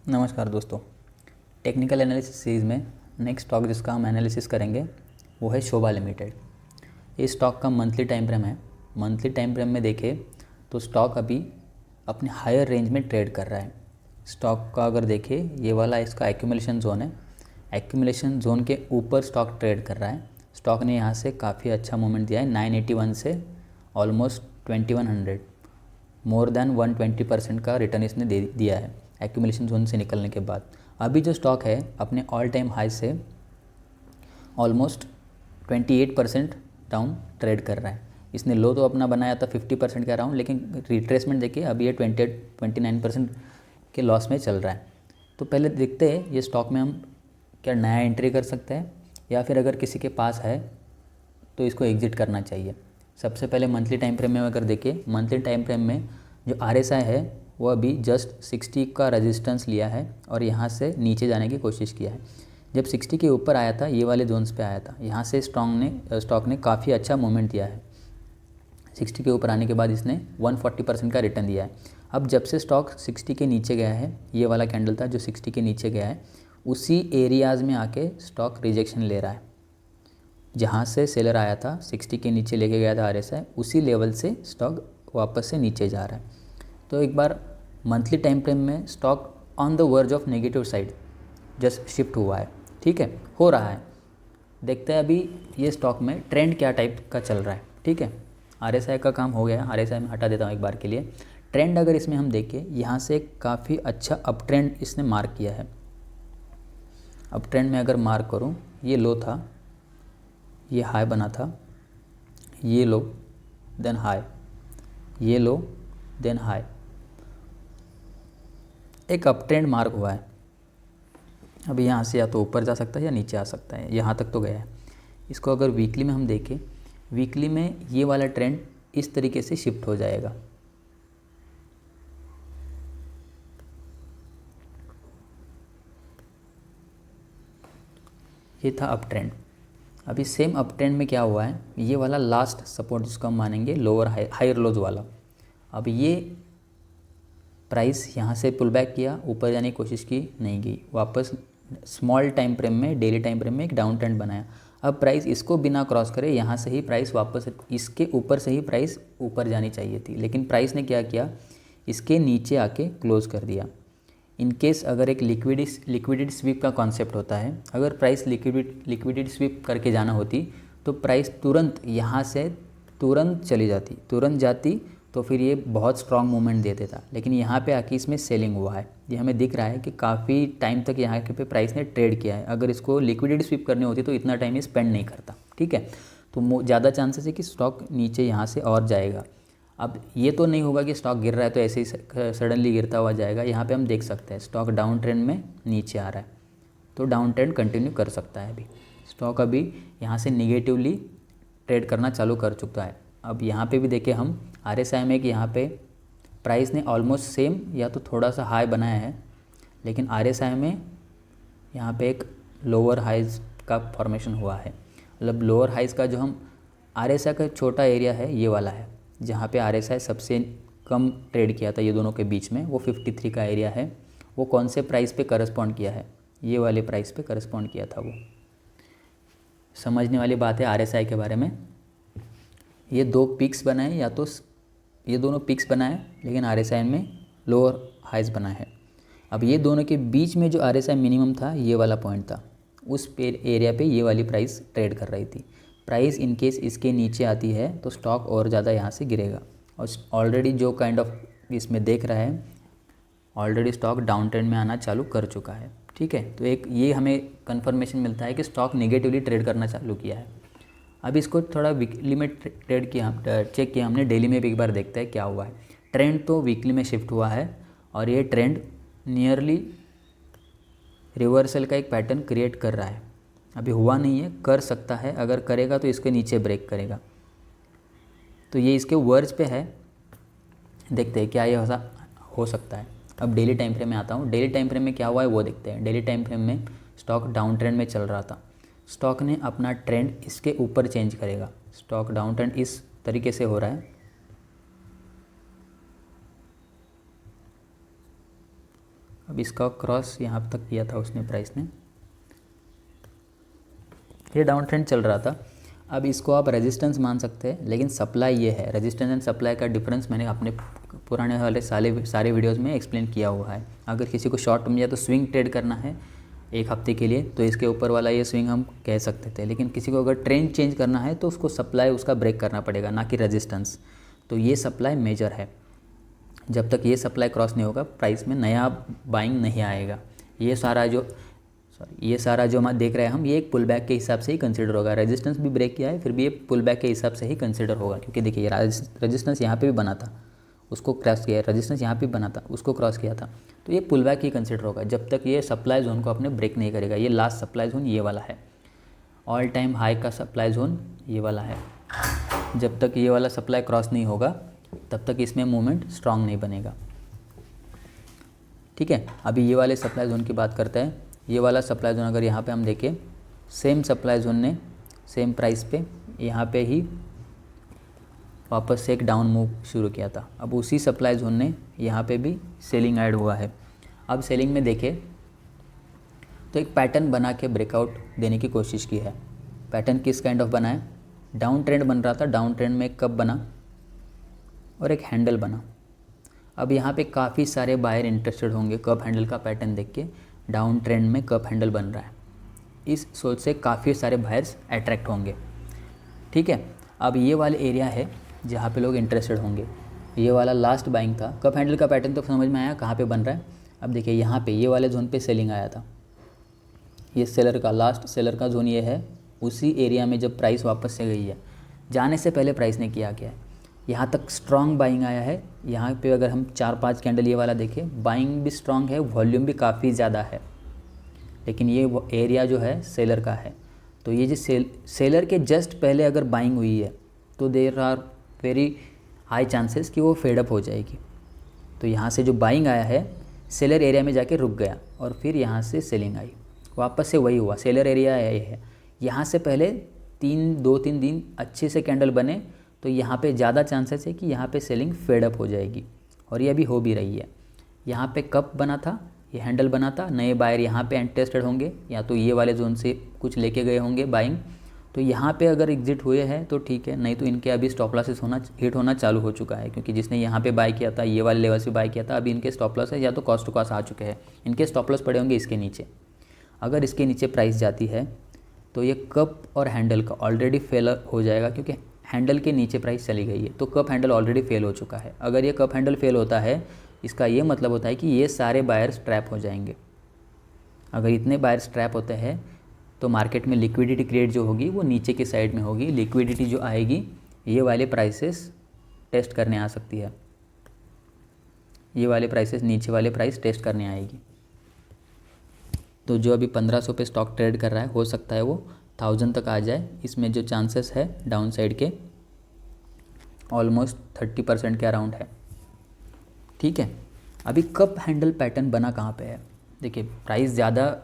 नमस्कार दोस्तों। Technical analysis series में नेक्स्ट स्टॉक जिसका हम एनालिसिस करेंगे वो है शोभा लिमिटेड। इस स्टॉक का मंथली टाइम फ्रेम है। मंथली टाइम फ्रेम में देखें तो स्टॉक अभी अपने हायर रेंज में ट्रेड कर रहा है। स्टॉक का अगर देखें, ये वाला इसका एक्यूमुलेशन जोन है। एक्यूमुलेशन जोन के ऊपर स्टॉक ट्रेड कर रहा है। स्टॉक ने यहाँ से काफ़ी अच्छा मूवमेंट दिया है। 981 से ऑलमोस्ट 2100, मोर देन 120% का रिटर्न इसने दे दिया है एक्यूमुलेशन जोन से निकलने के बाद। अभी जो स्टॉक है अपने ऑल टाइम हाई से ऑलमोस्ट 28% डाउन ट्रेड कर रहा है। इसने लो तो अपना बनाया था 50% का अराउंड, लेकिन रिट्रेसमेंट देखिए अभी ये 29% के लॉस में चल रहा है। तो पहले देखते हैं ये स्टॉक में हम क्या नया एंट्री कर सकते हैं या फिर अगर किसी के पास है तो इसको एग्जिट करना चाहिए। सबसे पहले मंथली टाइम फ्रेम में अगर देखें, मंथली टाइम फ्रेम में जो RSI है वो अभी जस्ट 60 का रेजिस्टेंस लिया है और यहाँ से नीचे जाने की कोशिश किया है। जब 60 के ऊपर आया था, ये वाले जोन्स पे आया था, यहाँ से स्टॉक ने काफ़ी अच्छा मूवमेंट दिया है। 60 के ऊपर आने के बाद इसने 140% का रिटर्न दिया है। अब जब से स्टॉक 60 के नीचे गया है, ये वाला कैंडल था जो 60 के नीचे गया है, उसी एरियाज़ में आके स्टॉक रिजेक्शन ले रहा है। जहाँ से सेलर आया था 60 के नीचे लेके गया था RSI, उसी लेवल से स्टॉक वापस से नीचे जा रहा है। तो एक बार मंथली टाइम फ्रेम में stock on the verge of negative side just shift हुआ है। ठीक है, हो रहा है। देखते हैं अभी ये स्टॉक में ट्रेंड क्या टाइप का चल रहा है। ठीक है, RSI का काम हो गया। RSI में हटा देता हूँ एक बार के लिए। ट्रेंड अगर इसमें हम देखें, यहाँ से काफ़ी अच्छा अप ट्रेंड इसने मार्क किया है। अप ट्रेंड में अगर मार्क करूँ, ये लो था, ये हाई बना था, ये लो देन हाई, ये लो देन हाई, एक अप ट्रेंड मार्क हुआ है। अभी यहाँ से या तो ऊपर जा सकता है या नीचे आ सकता है। यहाँ तक तो गया है। इसको अगर वीकली में हम देखें, वीकली में ये वाला ट्रेंड इस तरीके से शिफ्ट हो जाएगा। ये था अप ट्रेंड। अभी सेम अप ट्रेंड में क्या हुआ है, ये वाला लास्ट सपोर्ट जिसको हम मानेंगे लोअर हायर लोज वाला। अब ये प्राइस यहाँ से पुल बैक किया, ऊपर जाने की कोशिश की, नहीं गई, वापस स्मॉल टाइम फ्रेम में, डेली टाइम फ्रेम में एक डाउन ट्रेंड बनाया। अब प्राइस इसको बिना क्रॉस करे यहाँ से ही प्राइस वापस, इसके ऊपर से ही प्राइस ऊपर जानी चाहिए थी, लेकिन प्राइस ने क्या किया, इसके नीचे आके क्लोज कर दिया। इन केस अगर एक लिक्विडिटी स्वीप का कॉन्सेप्ट होता है, अगर प्राइस लिक्विडिटी स्वीप करके जाना होती तो प्राइस तुरंत यहाँ से तुरंत चली जाती, तुरंत जाती, तो फिर ये बहुत स्ट्रॉन्ग मूवमेंट दे देता। लेकिन यहाँ पे आके इसमें सेलिंग हुआ है। ये हमें दिख रहा है कि काफ़ी टाइम तक यहाँ के पे प्राइस ने ट्रेड किया है। अगर इसको लिक्विडिटी स्वीप करनी होती तो इतना टाइम ये स्पेंड नहीं करता। ठीक है, तो ज़्यादा चांसेस है कि स्टॉक नीचे यहाँ से और जाएगा। अब ये तो नहीं होगा कि स्टॉक गिर रहा है तो ऐसे ही सडनली गिरता हुआ जाएगा। यहाँ पे हम देख सकते हैं स्टॉक डाउन ट्रेंड में नीचे आ रहा है, तो डाउन ट्रेंड कंटिन्यू कर सकता है। अभी स्टॉक अभी यहाँ से निगेटिवली ट्रेड करना चालू कर चुका है। अब यहाँ पे भी देखें हम, RSI में कि यहाँ पे प्राइस ने ऑलमोस्ट सेम या तो थोड़ा सा हाई बनाया है, लेकिन RSI में यहाँ पे एक लोअर हाइज का फॉर्मेशन हुआ है। मतलब लोअर हाइज का जो हम RSI का छोटा एरिया है ये वाला है, जहाँ पे RSI सबसे कम ट्रेड किया था ये दोनों के बीच में, वो 53 का एरिया है। वो कौन से प्राइस पे करस्पॉन्ड किया है, ये वाले प्राइस पे करस्पॉन्ड किया था। वो समझने वाली बात है RSI के बारे में। ये दो पिक्स बनाए, या तो ये दोनों पिक्स बनाए, लेकिन RSI में लोअर हाइज बना है। अब ये दोनों के बीच में जो RSI मिनिमम था, ये वाला पॉइंट था, उस एरिया पे ये वाली प्राइस ट्रेड कर रही थी। प्राइस इन केस इसके नीचे आती है तो स्टॉक और ज़्यादा यहाँ से गिरेगा। और ऑलरेडी जो काइंड ऑफ इसमें देख रहा है, ऑलरेडी स्टॉक डाउन ट्रेंड में आना चालू कर चुका है। ठीक है, तो एक ये हमें कंफर्मेशन मिलता है कि स्टॉक नेगेटिवली ट्रेड करना चालू किया है। अब इसको थोड़ा वीकली में ट्रेड किया, चेक किया हमने, डेली में भी एक बार देखते हैं क्या हुआ है। ट्रेंड तो वीकली में शिफ्ट हुआ है और ये ट्रेंड नियरली रिवर्सल का एक पैटर्न क्रिएट कर रहा है। अभी हुआ नहीं है, कर सकता है, अगर करेगा तो इसके नीचे ब्रेक करेगा। तो ये इसके वर्ज पे है, देखते हैं क्या ये हो सकता है। अब डेली टाइम फ्रेम में आता हूँ। डेली टाइम फ्रेम में क्या हुआ है वो देखते हैं। डेली टाइम फ्रेम में स्टॉक डाउन ट्रेंड में चल रहा था, स्टॉक ने अपना ट्रेंड इसके ऊपर चेंज करेगा। स्टॉक डाउन ट्रेंड इस तरीके से हो रहा है, अब इसका क्रॉस यहाँ तक किया था उसने, प्राइस ने, ये डाउन ट्रेंड चल रहा था। अब इसको आप रेजिस्टेंस मान सकते हैं, लेकिन सप्लाई ये है, रेजिस्टेंस एंड सप्लाई का डिफरेंस मैंने अपने पुराने वाले सारे वीडियोस में एक्सप्लेन किया हुआ है। अगर किसी को शॉर्ट टर्म या तो स्विंग ट्रेड करना है एक हफ्ते के लिए तो इसके ऊपर वाला ये स्विंग हम कह सकते थे, लेकिन किसी को अगर ट्रेंड चेंज करना है तो उसको सप्लाई उसका ब्रेक करना पड़ेगा, ना कि रेजिस्टेंस। तो ये सप्लाई मेजर है, जब तक ये सप्लाई क्रॉस नहीं होगा प्राइस में नया बाइंग नहीं आएगा। ये सारा जो हम देख रहे हैं हम, ये एक पुल बैक के हिसाब से ही कंसिडर होगा। रेजिस्टेंस भी ब्रेक किया है फिर भी ये पुल बैक के हिसाब से ही कंसिडर होगा, क्योंकि देखिए रेजिस्टेंस यहाँ पे भी बना था, उसको क्रॉस किया, रेजिस्टेंस यहाँ पे बना था, उसको क्रॉस किया था, तो ये पुल बैक ही कंसिडर होगा जब तक ये सप्लाई जोन को अपने ब्रेक नहीं करेगा। ये लास्ट सप्लाई जोन ये वाला है, ऑल टाइम हाई का सप्लाई जोन ये वाला है। जब तक ये वाला सप्लाई क्रॉस नहीं होगा तब तक इसमें मूवमेंट स्ट्रांग नहीं बनेगा। ठीक है, अभी ये वाले सप्लाई जोन की बात करते हैं। ये वाला सप्लाई जोन अगर यहाँ पे हम देखें, सेम सप्लाई जोन ने सेम प्राइस पे यहाँ पे ही वापस से एक डाउन मूव शुरू किया था। अब उसी सप्लाई जोन ने यहाँ पे भी सेलिंग ऐड हुआ है। अब सेलिंग में देखें तो एक पैटर्न बना के ब्रेकआउट देने की कोशिश की है। पैटर्न किस काइंड ऑफ बना है, डाउन ट्रेंड बन रहा था, डाउन ट्रेंड में एक कप बना और एक हैंडल बना। अब यहाँ पे काफ़ी सारे बायर इंटरेस्टेड होंगे, कप हैंडल का पैटर्न देख के डाउन ट्रेंड में कप हैंडल बन रहा है, इस सोच से काफ़ी सारे बायर्स अट्रैक्ट होंगे। ठीक है, अब ये वाले एरिया है जहाँ पे लोग इंटरेस्टेड होंगे। ये वाला लास्ट बाइंग था, कप हैंडल का पैटर्न तो समझ में आया कहाँ पे बन रहा है। अब देखिए यहाँ पे ये वाले जोन पे सेलिंग आया था, ये सेलर का लास्ट सेलर का जोन ये है। उसी एरिया में जब प्राइस वापस से गई है, जाने से पहले प्राइस ने किया क्या है, यहाँ तक स्ट्रॉन्ग बाइंग आया है। यहाँ पे अगर हम 4-5 कैंडल ये वाला देखें, बाइंग भी स्ट्रॉन्ग है, वॉल्यूम भी काफ़ी ज़्यादा है, लेकिन ये एरिया जो है सेलर का है। तो ये जो सेलर के जस्ट पहले अगर बाइंग हुई है तो there are very high chances कि वो फेडअप हो जाएगी। तो यहाँ से जो बाइंग आया है सेलर एरिया में जाके रुक गया और फिर यहाँ से सेलिंग आई, वापस से वही हुआ। सेलर एरिया है, यहाँ से पहले 2-3 दिन अच्छे से कैंडल बने तो यहाँ पे ज़्यादा चांसेस है कि यहाँ पे सेलिंग फेडअप हो जाएगी, और ये अभी हो भी रही है। यहाँ पे कप बना था, ये हैंडल बना था, नए बायर यहाँ पे इंटरेस्टेड होंगे, या तो ये वाले जोन से कुछ लेके गए होंगे बाइंग, तो यहाँ पे अगर एग्जिट हुए हैं तो ठीक है, नहीं तो इनके अभी स्टॉप लॉसेस हिट होना चालू हो चुका है, क्योंकि जिसने यहाँ पे बाय किया था, ये वाले लेवल से बाय किया था, अभी इनके स्टॉप लॉस है या तो कॉस्ट टू कॉस्ट आ चुके हैं, इनके स्टॉप लॉस पड़े होंगे इसके नीचे। अगर इसके नीचे प्राइस जाती है तो ये कप और हैंडल का ऑलरेडी फेल हो जाएगा, क्योंकि हैंडल के नीचे प्राइस चली गई है, तो कप हैंडल ऑलरेडी फेल हो चुका है। अगर ये कप हैंडल फेल होता है, इसका ये मतलब होता है कि ये सारे बायर्स ट्रैप हो जाएंगे। अगर इतने बायर्स ट्रैप होते हैं तो मार्केट में लिक्विडिटी क्रिएट जो होगी वो नीचे की साइड में होगी। लिक्विडिटी जो आएगी ये वाले प्राइसेस टेस्ट करने आ सकती है, ये वाले प्राइसेस नीचे वाले प्राइस टेस्ट करने आएगी। तो जो अभी 1500 पे स्टॉक ट्रेड कर रहा है, हो सकता है वो 1000 तक आ जाए। इसमें जो चांसेस है डाउन साइड के ऑलमोस्ट 30% के अराउंड है। ठीक है, अभी कप हैंडल पैटर्न बना कहाँ पे है, देखिए प्राइस ज़्यादा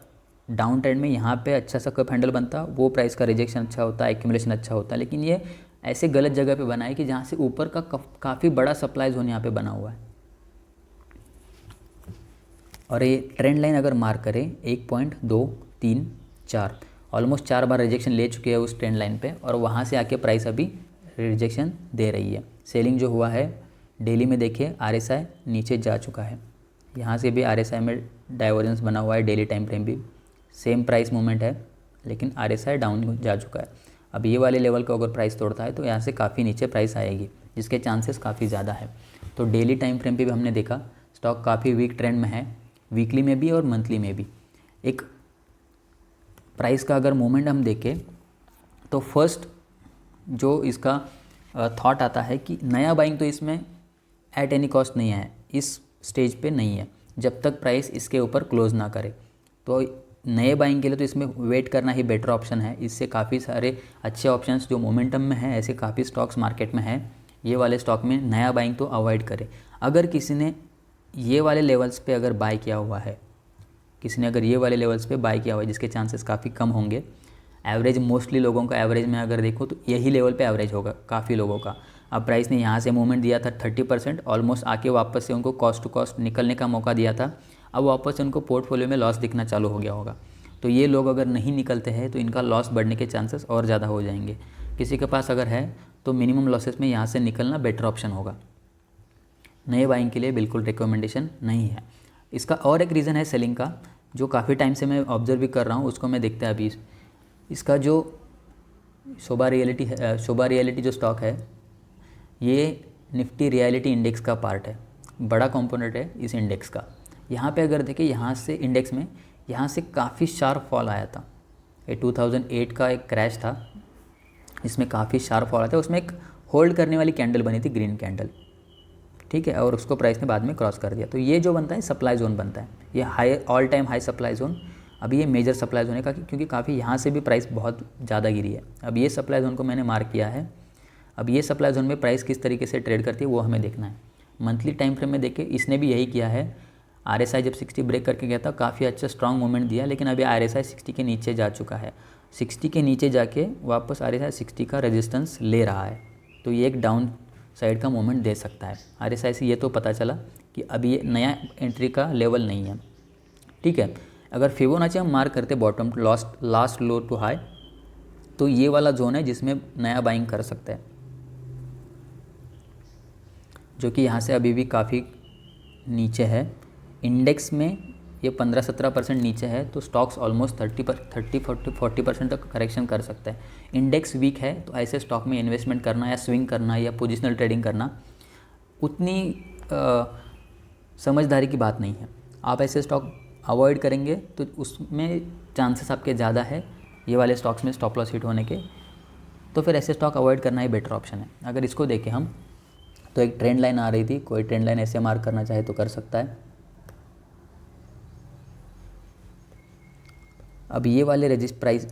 डाउन ट्रेंड में यहाँ पे अच्छा सा कप हैंडल बनता, वो प्राइस का रिजेक्शन अच्छा होता है, एक्यूमुलेशन अच्छा होता है, लेकिन ये ऐसे गलत जगह पे बना है कि जहाँ से ऊपर का काफ़ी बड़ा सप्लाई जोन यहाँ पे बना हुआ है। और ये ट्रेंड लाइन अगर मार्क करें 1.234, ऑलमोस्ट 4 बार रिजेक्शन ले चुके हैं उस ट्रेंड लाइन पे, और वहाँ से आके प्राइस अभी रिजेक्शन दे रही है। सेलिंग जो हुआ है डेली में देखिए RSI नीचे जा चुका है, यहाँ से भी RSI में डाइवर्जेंस बना हुआ है, डेली टाइम फ्रेम भी सेम प्राइस मूवमेंट है, लेकिन RSI डाउन जा चुका है। अब ये वाले लेवल को अगर प्राइस तोड़ता है तो यहाँ से काफ़ी नीचे प्राइस आएगी, जिसके चांसेस काफ़ी ज़्यादा है। तो डेली टाइम फ्रेम पे भी हमने देखा स्टॉक काफ़ी वीक ट्रेंड में है, वीकली में भी और मंथली में भी। एक प्राइस का अगर मूवमेंट हम देखें तो फर्स्ट जो इसका थॉट आता है कि नया बाइंग तो इसमें एट एनी कॉस्ट नहीं है, इस स्टेज पे नहीं है, जब तक प्राइस इसके ऊपर क्लोज ना करे। तो नए बाइंग के लिए तो इसमें वेट करना ही बेटर ऑप्शन है। इससे काफ़ी सारे अच्छे ऑप्शंस जो मोमेंटम में है, ऐसे काफ़ी स्टॉक्स मार्केट में है, ये वाले स्टॉक में नया बाइंग तो अवॉइड करें। अगर किसी ने ये वाले लेवल्स पे अगर बाय किया हुआ है, किसी ने अगर ये वाले लेवल्स पे बाय किया हुआ है, जिसके चांसेस काफ़ी कम होंगे, एवरेज मोस्टली लोगों का एवरेज में अगर देखो तो यही लेवल पे एवरेज होगा काफ़ी लोगों का। अब प्राइस ने यहाँ से मूवमेंट दिया था 30%, ऑलमोस्ट आके वापस से उनको कॉस्ट टू कॉस्ट निकलने का मौका दिया था। अब वापस से उनको पोर्टफोलियो में लॉस दिखना चालू हो गया होगा। तो ये लोग अगर नहीं निकलते हैं तो इनका लॉस बढ़ने के चांसेस और ज़्यादा हो जाएंगे। किसी के पास अगर है तो मिनिमम लॉसेस में यहाँ से निकलना बेटर ऑप्शन होगा। नए बाइंग के लिए बिल्कुल रिकमेंडेशन नहीं है। इसका और एक रीज़न है सेलिंग का, जो काफ़ी टाइम से मैं ऑब्जर्व भी कर रहा हूँ, उसको मैं देखता है अभी। इसका जो शोभा रियलिटी जो स्टॉक है, ये निफ्टी रियलिटी इंडेक्स का पार्ट है, बड़ा कंपोनेंट है इस इंडेक्स का। यहाँ पे अगर देखें, यहाँ से इंडेक्स में यहाँ से काफ़ी शार्प फॉल आया था। ये 2008 का एक क्रैश था, इसमें काफ़ी शार्प फॉल आया था। उसमें एक होल्ड करने वाली कैंडल बनी थी, ग्रीन कैंडल, ठीक है, और उसको प्राइस ने बाद में क्रॉस कर दिया। तो ये जो बनता है सप्लाई जोन बनता है, ये high all time high supply zone. अभी ये मेजर सप्लाई जोन है क्योंकि काफ़ी यहाँ से भी प्राइस बहुत ज़्यादा गिरी है। अब ये सप्लाई जोन को मैंने मार्क किया है। अब ये सप्लाई जोन में प्राइस किस तरीके से ट्रेड करती है वो हमें देखना है। मंथली टाइम फ्रेम में देखिए, इसने भी यही किया है। RSI जब 60 ब्रेक करके गया था, काफ़ी अच्छा स्ट्रॉन्ग मूवमेंट दिया, लेकिन अभी RSI 60 के नीचे जा चुका है। 60 के नीचे जाके वापस RSI 60 का रेजिस्टेंस ले रहा है। तो ये एक डाउन साइड का मूवमेंट दे सकता है। RSI से ये तो पता चला कि अभी ये नया एंट्री का लेवल नहीं है, ठीक है। अगर फिबोनाची हम मार्क करते bottom last low to high, तो ये वाला जोन है जिसमें नया बाइंग कर सकता है, जो कि यहाँ से अभी भी काफ़ी नीचे है। इंडेक्स में ये 15-17% नीचे है, तो स्टॉक्स ऑलमोस्ट 30-40% तक करेक्शन कर सकता है। इंडेक्स वीक है तो ऐसे स्टॉक में इन्वेस्टमेंट करना या स्विंग करना या पोजिशनल ट्रेडिंग करना उतनी समझदारी की बात नहीं है। आप ऐसे स्टॉक अवॉइड करेंगे तो उसमें चांसेस आपके ज़्यादा है ये वाले स्टॉक्स में स्टॉप लॉस हिट होने के, तो फिर ऐसे स्टॉक अवॉइड करना ही बेटर ऑप्शन है। अगर इसको देखें हम, तो एक ट्रेंड लाइन आ रही थी, कोई ट्रेंड लाइन ऐसे मार्क करना चाहे तो कर सकता है। अब ये वाले प्राइस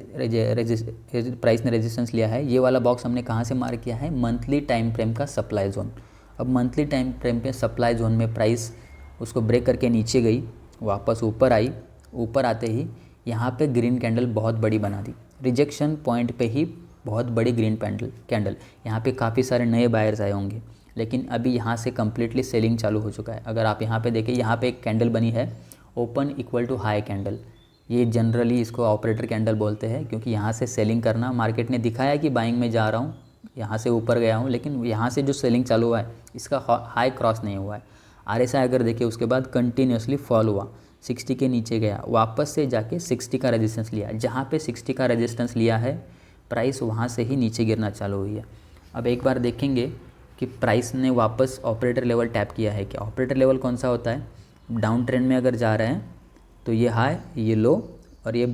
ने रेजिस्टेंस लिया है, ये वाला बॉक्स हमने कहाँ से मार्क किया है, मंथली टाइम फ्रेम का सप्लाई जोन। अब मंथली टाइम फ्रेम पे सप्लाई जोन में प्राइस उसको ब्रेक करके नीचे गई, वापस ऊपर आई, ऊपर आते ही यहाँ पे ग्रीन कैंडल बहुत बड़ी बना दी। रिजेक्शन पॉइंट पे ही बहुत बड़ी ग्रीन कैंडल, यहाँ पे काफ़ी सारे नए बायर्स आए होंगे, लेकिन अभी यहाँ से कम्प्लीटली सेलिंग चालू हो चुका है। अगर आप यहाँ पे देखें, यहाँ पे एक कैंडल बनी है, open equal to high candle. ये जनरली इसको ऑपरेटर कैंडल बोलते हैं, क्योंकि यहाँ से सेलिंग करना, मार्केट ने दिखाया कि बाइंग में जा रहा हूँ, यहाँ से ऊपर गया हूँ, लेकिन यहाँ से जो सेलिंग चालू हुआ है इसका हाई क्रॉस नहीं हुआ है। RSI अगर देखिए, उसके बाद कंटिन्यूसली फॉल हुआ, 60 के नीचे गया, वापस से जाके 60 का रेजिस्टेंस लिया। जहाँ पे 60 का रेजिस्टेंस लिया है प्राइस, वहाँ से ही नीचे गिरना चालू हुई है। अब एक बार देखेंगे कि प्राइस ने वापस ऑपरेटर लेवल टैप किया है क्या। ऑपरेटर लेवल कौन सा होता है, डाउन ट्रेंड में अगर जा रहे हैं तो ये हाई, ये लो, और ये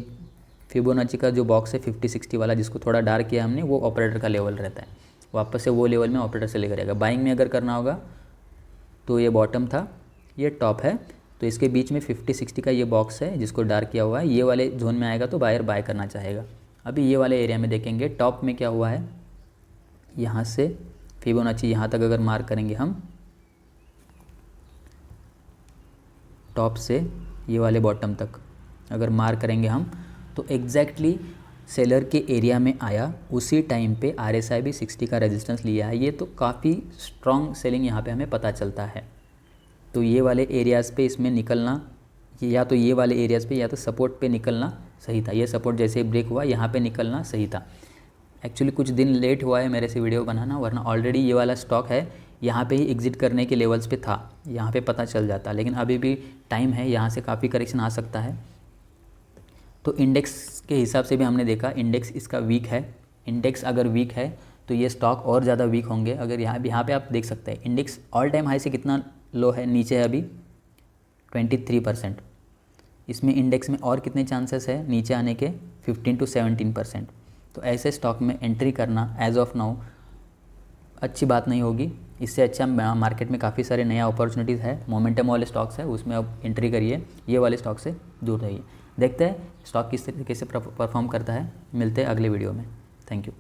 फिबोनाची का जो बॉक्स है 50-60 वाला जिसको थोड़ा डार्क किया हमने, वो ऑपरेटर का लेवल रहता है। वापस से वो लेवल में ऑपरेटर से लेकर आएगा। बाइंग में अगर करना होगा तो ये बॉटम था, ये टॉप है, तो इसके बीच में 50-60 का ये बॉक्स है जिसको डार्क किया हुआ है। ये वाले जोन में आएगा तो बायर बाय करना चाहेगा। अभी ये वाले एरिया में देखेंगे टॉप में क्या हुआ है, यहाँ से फिबोनाची यहाँ तक अगर मार्क करेंगे हम, टॉप से ये वाले बॉटम तक अगर मार्क करेंगे हम, तो एग्जैक्टली सेलर के एरिया में आया। उसी टाइम पे RSI भी 60 का रेजिस्टेंस लिया है। ये तो काफ़ी स्ट्रॉन्ग सेलिंग यहाँ पे हमें पता चलता है। तो ये वाले एरियाज़ पे इसमें निकलना, या तो ये वाले एरियाज़ पे या तो सपोर्ट पे निकलना सही था। ये सपोर्ट जैसे ब्रेक हुआ, यहाँ पे निकलना सही था। एक्चुअली कुछ दिन लेट हुआ है मेरे से वीडियो बनाना, वरना ऑलरेडी ये वाला स्टॉक है यहाँ पे ही एग्जिट करने के लेवल्स पे था, यहाँ पे पता चल जाता, लेकिन अभी भी टाइम है, यहाँ से काफ़ी करेक्शन आ सकता है। तो इंडेक्स के हिसाब से भी हमने देखा, इंडेक्स इसका वीक है। इंडेक्स अगर वीक है तो ये स्टॉक और ज़्यादा वीक होंगे। अगर यहाँ पे आप देख सकते हैं इंडेक्स ऑल टाइम हाई से कितना लो है, नीचे है अभी 23%। इसमें इंडेक्स में और कितने चांसेस है नीचे आने के, 15-17%। तो ऐसे स्टॉक में एंट्री करना एज ऑफ नाउ अच्छी बात नहीं होगी। इससे अच्छा मार्केट में काफ़ी सारे नया अपॉर्चुनिटीज़ है, मोमेंटम वाले स्टॉक्स है, उसमें अब एंट्री करिए। ये वाले स्टॉक से दूर रहिए। देखते हैं स्टॉक किस तरीके से परफॉर्म करता है। मिलते हैं अगले वीडियो में। Thank you.